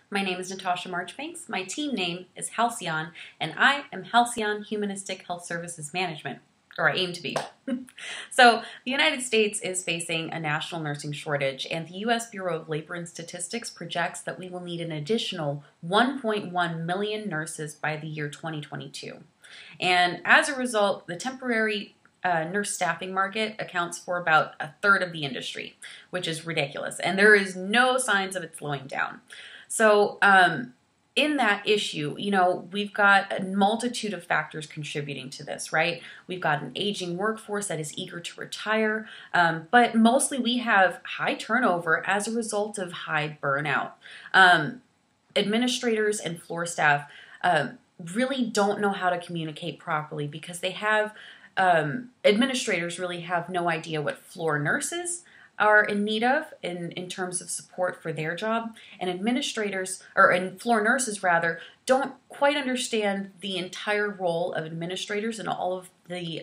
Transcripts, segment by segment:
My name is Natasha Marchbanks. My team name is Halcyon, and I am Halcyon Humanistic Health Services Management, or I aim to be. So, the United States is facing a national nursing shortage, and the U.S. Bureau of Labor and Statistics projects that we will need an additional 1.1 million nurses by the year 2022. And as a result, the temporary nurse staffing market accounts for about a third of the industry, which is ridiculous, and there is no signs of it slowing down. So in that issue, we've got a multitude of factors contributing to this, right? We've got an aging workforce that is eager to retire, but mostly we have high turnover as a result of high burnout. Administrators and floor staff really don't know how to communicate properly because they have, administrators really have no idea what floor nurses are in need of in terms of support for their job, and floor nurses rather don't quite understand the entire role of administrators and all of the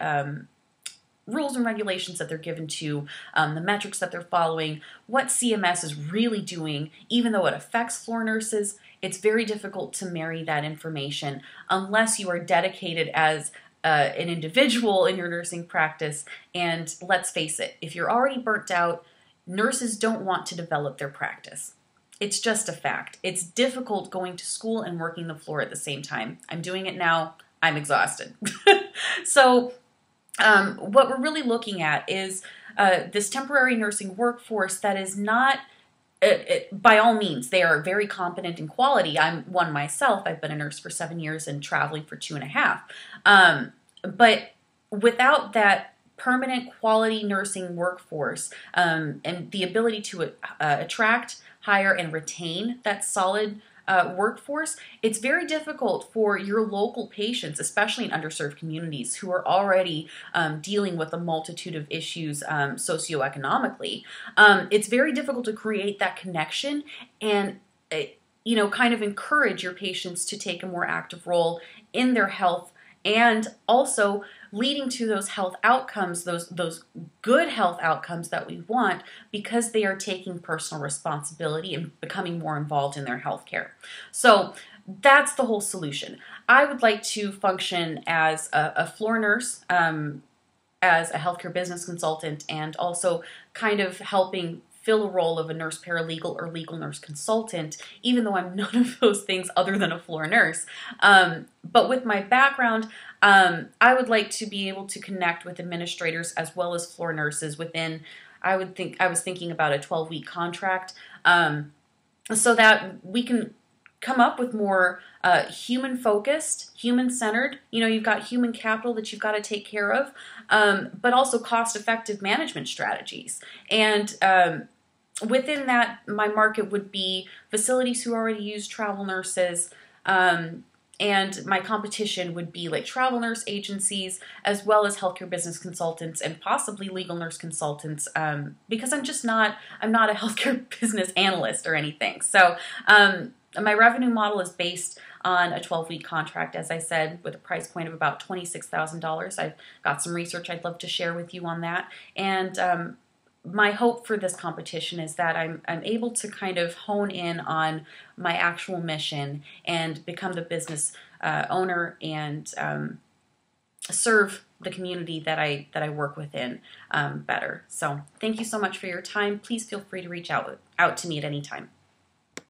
rules and regulations that they're given to, the metrics that they're following, what CMS is really doing, even though it affects floor nurses. It's very difficult to marry that information unless you are dedicated as an individual in your nursing practice. And let's face it, if you're already burnt out, nurses don't want to develop their practice. It's just a fact. It's difficult going to school and working the floor at the same time. I'm doing it now. I'm exhausted. So what we're really looking at is this temporary nursing workforce that is not, by all means, they are very competent in quality. I'm one myself. I've been a nurse for 7 years and traveling for 2.5. But without that permanent quality nursing workforce and the ability to attract, hire, and retain that solid workforce, it's very difficult for your local patients, especially in underserved communities who are already dealing with a multitude of issues socioeconomically. It's very difficult to create that connection and kind of encourage your patients to take a more active role in their health, and also leading to those health outcomes, those good health outcomes that we want, because they are taking personal responsibility and becoming more involved in their health care. So that's the whole solution. I would like to function as a floor nurse, as a healthcare business consultant, and also kind of helping fill a role of a nurse paralegal or legal nurse consultant, even though I'm none of those things other than a floor nurse. But with my background, I would like to be able to connect with administrators as well as floor nurses within, I was thinking about a 12-week contract, so that we can come up with more human-focused, human-centered. You've got human capital that you've got to take care of, but also cost-effective management strategies. And within that, my market would be facilities who already use travel nurses, and my competition would be like travel nurse agencies, as well as healthcare business consultants and possibly legal nurse consultants, because I'm not a healthcare business analyst or anything. So my revenue model is based on a 12-week contract, as I said, with a price point of about $26,000. I've got some research I'd love to share with you on that. And my hope for this competition is that I'm able to kind of hone in on my actual mission and become the business owner and serve the community that I work within better. So thank you so much for your time. Please feel free to reach out to me at any time.